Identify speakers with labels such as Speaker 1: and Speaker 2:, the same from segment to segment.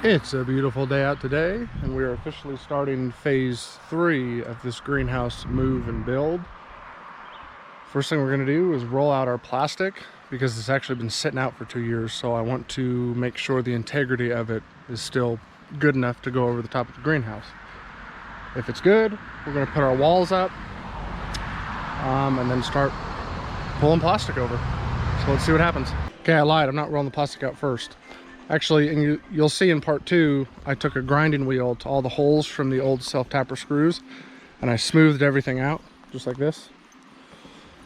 Speaker 1: It's a beautiful day out today, and we are officially starting phase 3 of this greenhouse move and build. First thing we're going to do is roll out our plastic because it's actually been sitting out for 2 years, so I want to make sure the integrity of it is still good enough to go over the top of the greenhouse. If it's good, we're going to put our walls up and then start pulling plastic over. So let's see what happens. Okay, I lied. I'm not rolling the plastic out first. Actually, and you'll see in part 2, I took a grinding wheel to all the holes from the old self-tapper screws and I smoothed everything out just like this.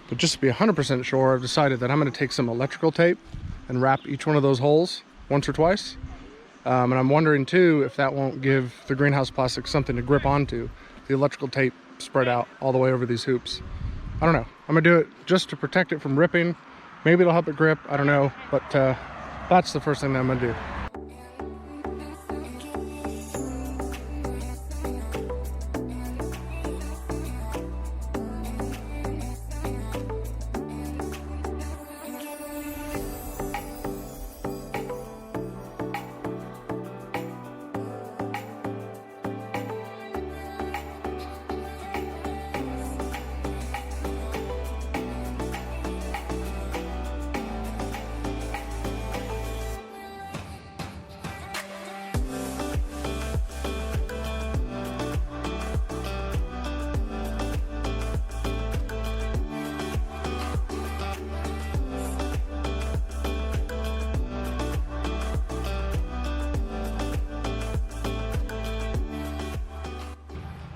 Speaker 1: But just to be 100% sure, I've decided that I'm going to take some electrical tape and wrap each one of those holes once or twice. And I'm wondering too if that won't give the greenhouse plastic something to grip onto. The electrical tape spread out all the way over these hoops. I don't know. I'm going to do it just to protect it from ripping. Maybe it'll help it grip. I don't know. But that's the first thing that I'm going to do.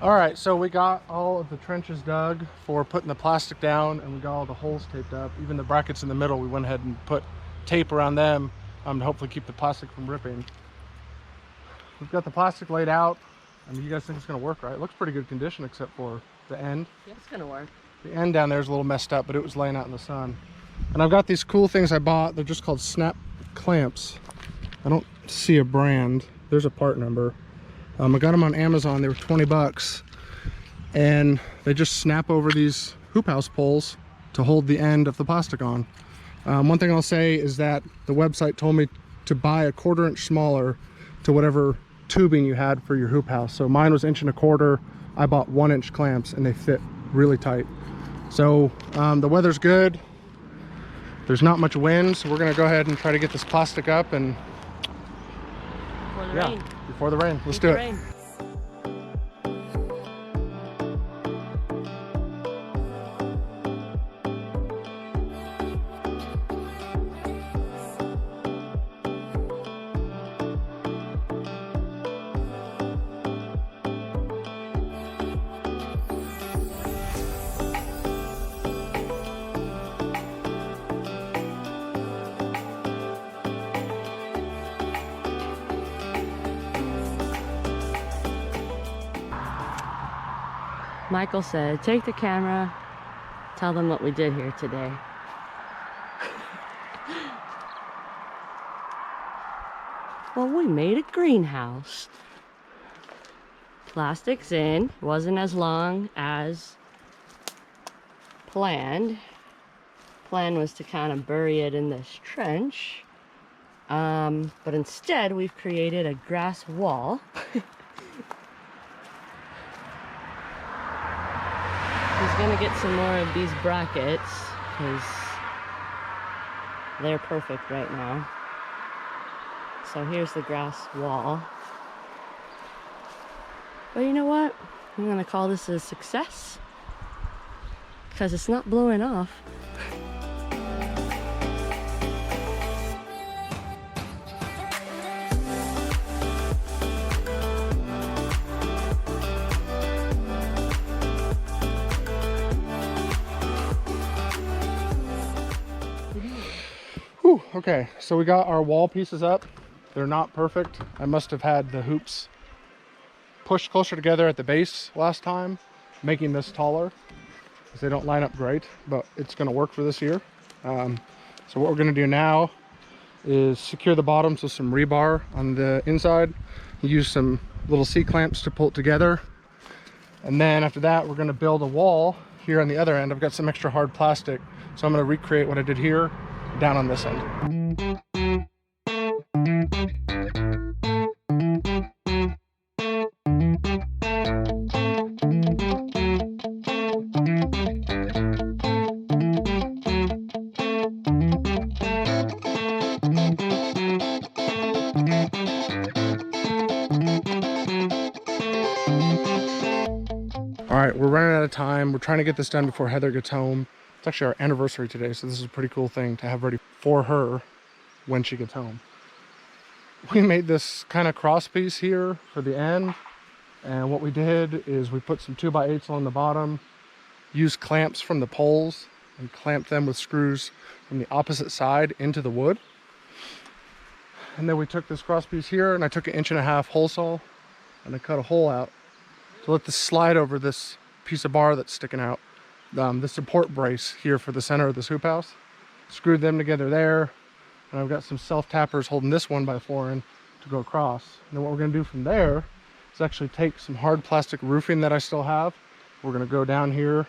Speaker 1: All right, so we got all of the trenches dug for putting the plastic down, and we got all the holes taped up. Even the brackets in the middle, we went ahead and put tape around them to hopefully keep the plastic from ripping. We've got the plastic laid out. I mean, you guys think it's gonna work, right? It looks pretty good condition except for the end.
Speaker 2: Yeah, it's gonna work.
Speaker 1: The end down there is a little messed up, but it was laying out in the sun. And I've got these cool things I bought. They're just called snap clamps. I don't see a brand. There's a part number. I got them on Amazon. They were 20 bucks, and they just snap over these hoop house poles to hold the end of the plastic on. One thing I'll say is that the website told me to buy a 1/4 inch smaller to whatever tubing you had for your hoop house. So mine was 1.25 inch. I bought 1-inch clamps and they fit really tight. So the weather's good. There's not much wind, so we're gonna go ahead and try to get this plastic up and before the rain. Let's do it.
Speaker 2: Michael said, take the camera, tell them what we did here today. Well, we made a greenhouse. Plastic's in, wasn't as long as planned. Plan was to kind of bury it in this trench. But instead we've created a grass wall. He's gonna get some more of these brackets because they're perfect right now. So here's the grass wall. But you know what? I'm gonna call this a success because it's not blowing off.
Speaker 1: Okay, so we got our wall pieces up. They're not perfect. I must have had the hoops pushed closer together at the base last time, making this taller because they don't line up great, but it's going to work for this year. So what we're going to do now is secure the bottoms with some rebar on the inside, use some little C-clamps to pull it together, and then after that we're going to build a wall here on the other end. I've got some extra hard plastic, so I'm going to recreate what I did here down on this end. of time. We're trying to get this done before Heather gets home. It's actually our anniversary today, so this is a pretty cool thing to have ready for her when she gets home. We made this kind of cross piece here for the end, and what we did is we put some 2x8s along the bottom, used clamps from the poles, and clamped them with screws from the opposite side into the wood. And then we took this cross piece here, and I took an 1.5-inch hole saw, and I cut a hole out to let this slide over this piece of bar that's sticking out. The support brace here for the center of this hoop house. Screwed them together there, and I've got some self-tappers holding this 1x4 to go across. And then what we're gonna do from there is actually take some hard plastic roofing that I still have. We're gonna go down here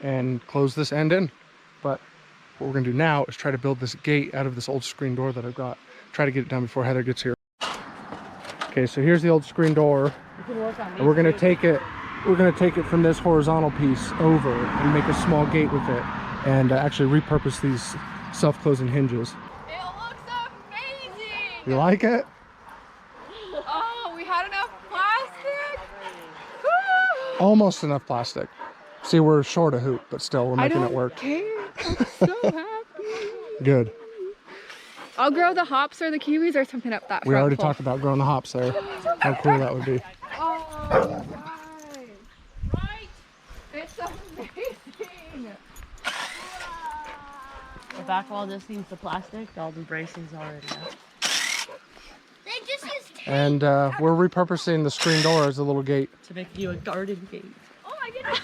Speaker 1: and close this end in. But what we're gonna do now is try to build this gate out of this old screen door that I've got. Try to get it done before Heather gets here. Okay, so here's the old screen door. And we're gonna take it from this horizontal piece over and make a small gate with it, and actually repurpose these self-closing hinges.
Speaker 3: It looks amazing!
Speaker 1: You like it?
Speaker 3: Oh, we had enough plastic? Woo!
Speaker 1: Almost enough plastic. See, we're short a hoop, but still, we're making it work.
Speaker 3: I don't care. I'm so happy.
Speaker 1: Good.
Speaker 3: I'll grow the hops or the kiwis or something up that
Speaker 1: We
Speaker 3: front
Speaker 1: already
Speaker 3: pole.
Speaker 1: talked about growing the hops there. How cool that would be.
Speaker 3: Oh, right. Right? It's amazing.
Speaker 2: The back wall just needs the plastic. All the bracing's already up.
Speaker 4: They just use tape.
Speaker 1: And we're repurposing the screen door as a little gate.
Speaker 2: To make you a garden gate.
Speaker 4: Oh my goodness.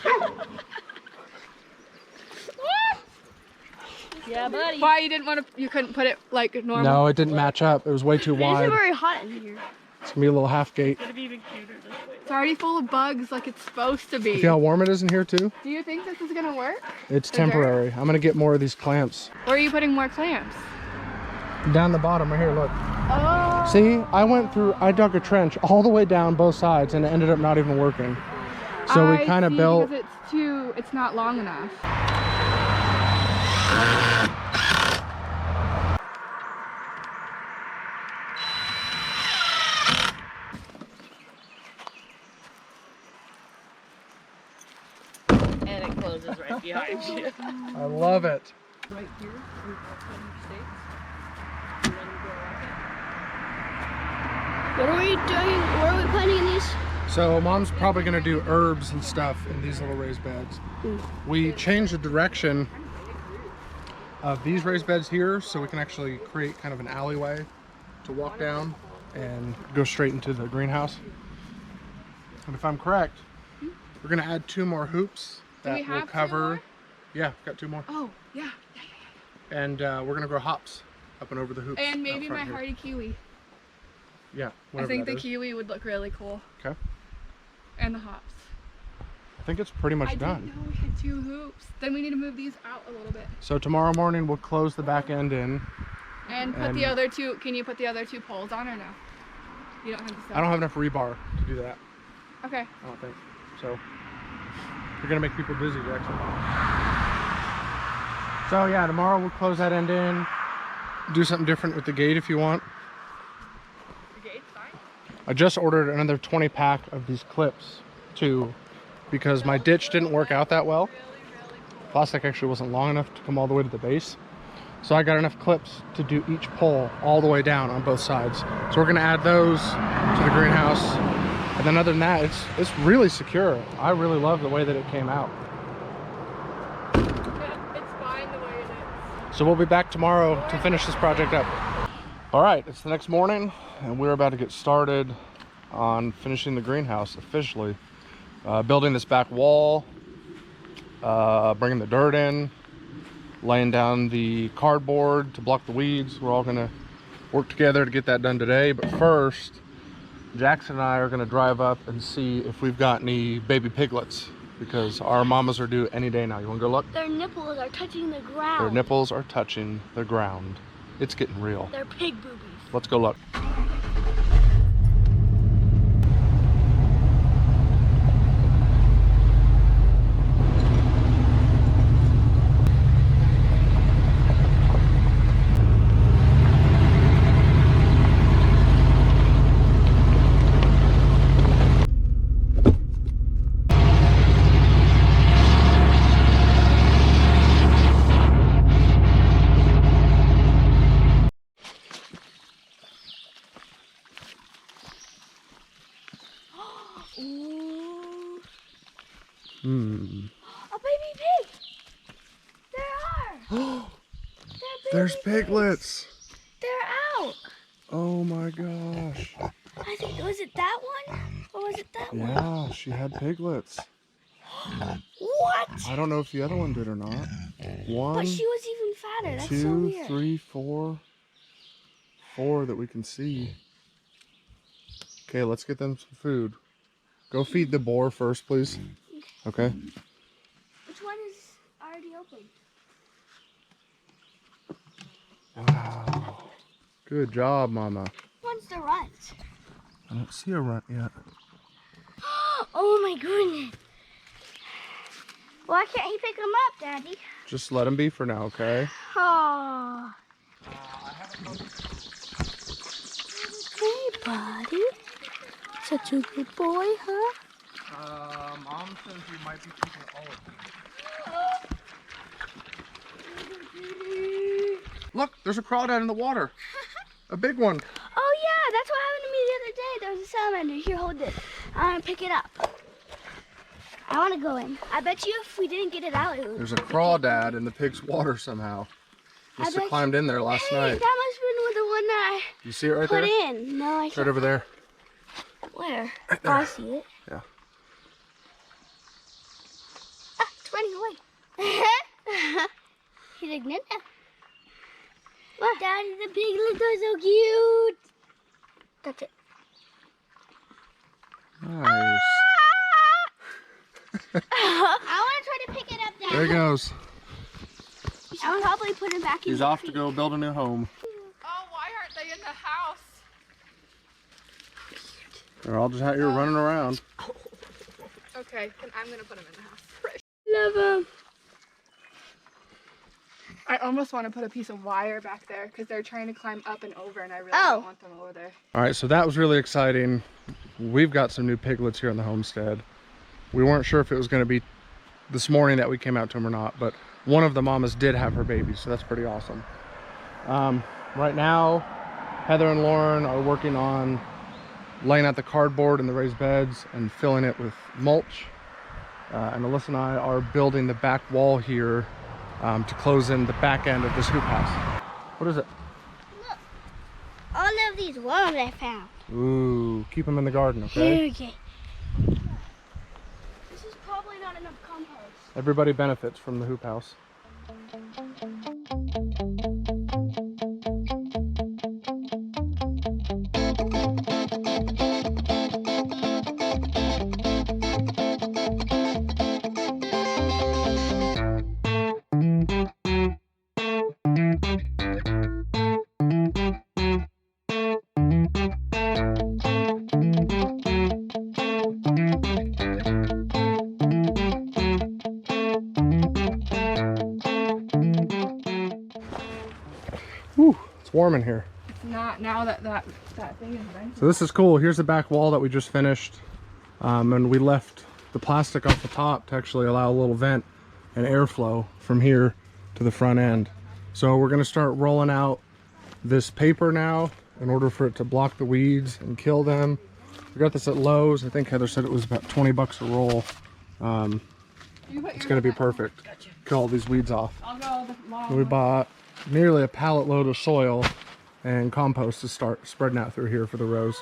Speaker 2: Yeah, buddy.
Speaker 3: Why you didn't want to? You couldn't put it like normal.
Speaker 1: No, it didn't match up. It was way too
Speaker 4: It's
Speaker 1: wide.
Speaker 4: very hot in here.
Speaker 1: It's gonna be a little half gate.
Speaker 2: It's gonna be even cuter this way.
Speaker 3: It's already full of bugs, like it's supposed to be.
Speaker 1: See how warm it is in here too?
Speaker 3: Do you think this is gonna work?
Speaker 1: It's
Speaker 3: there-
Speaker 1: temporary. I'm gonna get more of these clamps.
Speaker 3: Where are you putting more clamps?
Speaker 1: Down the bottom right here, look.
Speaker 3: Oh.
Speaker 1: See, I dug a trench all the way down both sides and it ended up not even working. So we kind of built.
Speaker 3: Because it's not long enough.
Speaker 2: And it closes right behind you.
Speaker 1: I love it.
Speaker 2: Right here, we got some stakes. And then we go around
Speaker 4: What are we doing? Where are we planting these?
Speaker 1: So mom's probably gonna do herbs and stuff in these little raised beds. We changed the direction of these raised beds here so we can actually create kind of an alleyway to walk down and go straight into the greenhouse. And if I'm correct, we're gonna add 2 more hoops
Speaker 3: Do we
Speaker 1: that will
Speaker 3: have 2
Speaker 1: cover.
Speaker 3: more?
Speaker 1: Yeah, we've got 2 more.
Speaker 3: Oh, yeah.
Speaker 1: And we're gonna grow hops up and over the hoops.
Speaker 3: And
Speaker 1: out
Speaker 3: maybe
Speaker 1: front
Speaker 3: my
Speaker 1: here.
Speaker 3: hardy kiwi.
Speaker 1: Yeah,
Speaker 3: I
Speaker 1: whatever
Speaker 3: think
Speaker 1: that
Speaker 3: the
Speaker 1: is.
Speaker 3: kiwi would look really cool.
Speaker 1: Okay.
Speaker 3: And the hops.
Speaker 1: I think it's pretty much
Speaker 3: I
Speaker 1: done.
Speaker 3: didn't know we had 2 hoops. Then we need to move these out a little bit.
Speaker 1: So tomorrow morning we'll close the back end in.
Speaker 3: And put the other 2, can you put the other 2 poles on or no? You don't have to
Speaker 1: I don't have enough rebar to do that,
Speaker 3: Okay.
Speaker 1: I don't think. So you're gonna make people dizzy, Jackson. So yeah, tomorrow we'll close that end in. Do something different with the gate if you want.
Speaker 3: The gate's fine.
Speaker 1: I just ordered another 20 pack of these clips too, because my ditch didn't work out that well. Plastic actually wasn't long enough to come all the way to the base. So I got enough clips to do each pole all the way down on both sides. So we're gonna add those to the greenhouse. And then other than that, it's really secure. I really love the way that it came out.
Speaker 3: Yeah, it's fine the way it is.
Speaker 1: So we'll be back tomorrow to finish this project up. All right, it's the next morning and we're about to get started on finishing the greenhouse officially. Building this back wall, bringing the dirt in, laying down the cardboard to block the weeds. We're all gonna work together to get that done today. But first, Jackson and I are gonna drive up and see if we've got any baby piglets, because our mamas are due any day now. You wanna go look?
Speaker 4: Their nipples are touching the ground.
Speaker 1: Their nipples are touching the ground. It's getting real.
Speaker 4: They're pig boobies.
Speaker 1: Let's go look.
Speaker 4: A baby pig. There are.
Speaker 1: There's
Speaker 4: baby
Speaker 1: piglets.
Speaker 4: pigs. They're out.
Speaker 1: Oh my gosh.
Speaker 4: I think, was it that one? Or was it that one?
Speaker 1: Yeah, she had piglets.
Speaker 4: What?
Speaker 1: I don't know if the other one did or not. One,
Speaker 4: But she was even fatter. That's so
Speaker 1: two,
Speaker 4: weird.
Speaker 1: 3, 4. 4 that we can see. Okay, let's get them some food. Go feed the boar first, please. Okay.
Speaker 4: Which one is already open?
Speaker 1: Wow. Good job, Mama.
Speaker 4: One's the runt.
Speaker 1: I don't see a runt yet.
Speaker 4: Oh my goodness. Why can't he pick them up, Daddy?
Speaker 1: Just let them be for now, okay?
Speaker 4: Oh. Hey, buddy. Such a good boy, huh?
Speaker 1: Mom says you might be keeping all of them. Look, there's a crawdad in the water. A big one.
Speaker 4: Oh yeah, that's what happened to me the other day. There was a salamander. Here, hold this. I want to pick it up. I want to go in. I bet you if we didn't get it out, it would.
Speaker 1: There's a crawdad in the pig's water somehow. Must have climbed in there last night.
Speaker 4: That must have been the one that
Speaker 1: You see it right
Speaker 4: I put
Speaker 1: there?
Speaker 4: in. No, I
Speaker 1: It's right over there.
Speaker 4: Where?
Speaker 1: Right
Speaker 4: Oh,
Speaker 1: there.
Speaker 4: I see it.
Speaker 1: Yeah.
Speaker 4: Ah, it's running away. He's like, Nana. What? Daddy, the piglets are so cute. That's it.
Speaker 1: Nice.
Speaker 4: I want to try to pick it up, Daddy.
Speaker 1: There he goes.
Speaker 4: I'll probably put it back in.
Speaker 1: He's off to go build a new home.
Speaker 3: Oh, why aren't they in the house?
Speaker 1: They're all just out here running around.
Speaker 3: Okay, then I'm gonna put them in the house.
Speaker 4: Love them.
Speaker 3: I almost want to put a piece of wire back there because they're trying to climb up and over, and I really
Speaker 4: Oh.
Speaker 3: don't want them over there.
Speaker 1: All right, so that was really exciting. We've got some new piglets here in the homestead. We weren't sure if it was going to be this morning that we came out to them or not, but one of the mamas did have her baby, so that's pretty awesome. Right now, Heather and Lauren are working on laying out the cardboard in the raised beds and filling it with mulch. And Alyssa and I are building the back wall here to close in the back end of this hoop house. What is it?
Speaker 4: Look. All of these worms I found.
Speaker 1: Ooh, keep them in the garden, okay?
Speaker 4: Okay. This is probably not enough compost.
Speaker 1: Everybody benefits from the hoop house. Whew, it's warm in here.
Speaker 3: It's not now that that thing is vented.
Speaker 1: So this is cool. Here's the back wall that we just finished. And we left the plastic off the top to actually allow a little vent and airflow from here to the front end. So we're gonna start rolling out this paper now in order for it to block the weeds and kill them. We got this at Lowe's. I think Heather said it was about 20 bucks a roll. It's gonna be perfect. Kill all these weeds off.
Speaker 3: I'll go the long
Speaker 1: We bought nearly a pallet load of soil and compost to start spreading out through here for the rows.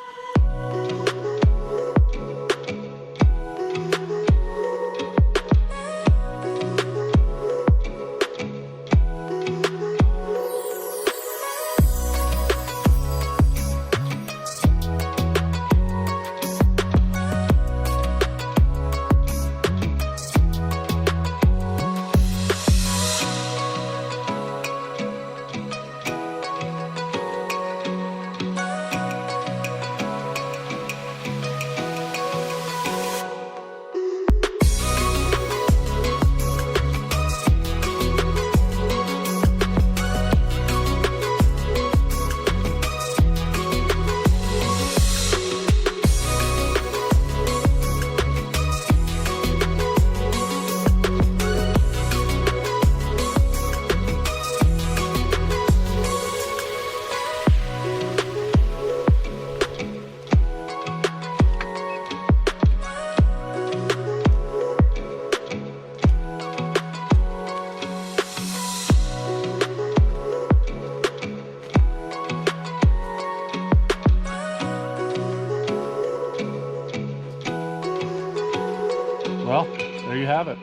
Speaker 1: you have it.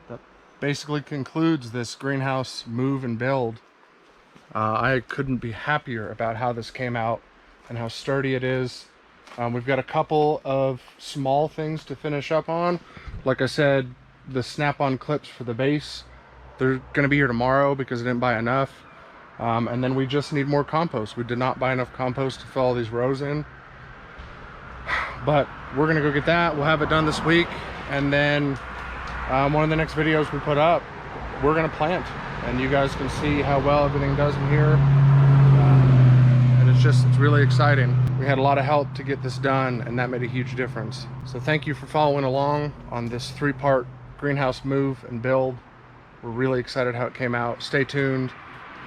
Speaker 1: That basically concludes this greenhouse move and build. I couldn't be happier about how this came out and how sturdy it is. We've got a couple of small things to finish up on. Like I said, the snap-on clips for the base, they're going to be here tomorrow because I didn't buy enough. And then we just need more compost. We did not buy enough compost to fill all these rows in. But we're going to go get that. We'll have it done this week. And then one of the next videos we put up, we're going to plant. And you guys can see how well everything does in here. And it's really exciting. We had a lot of help to get this done, and that made a huge difference. So thank you for following along on this 3-part greenhouse move and build. We're really excited how it came out. Stay tuned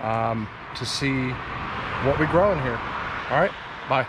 Speaker 1: to see what we grow in here. All right, bye.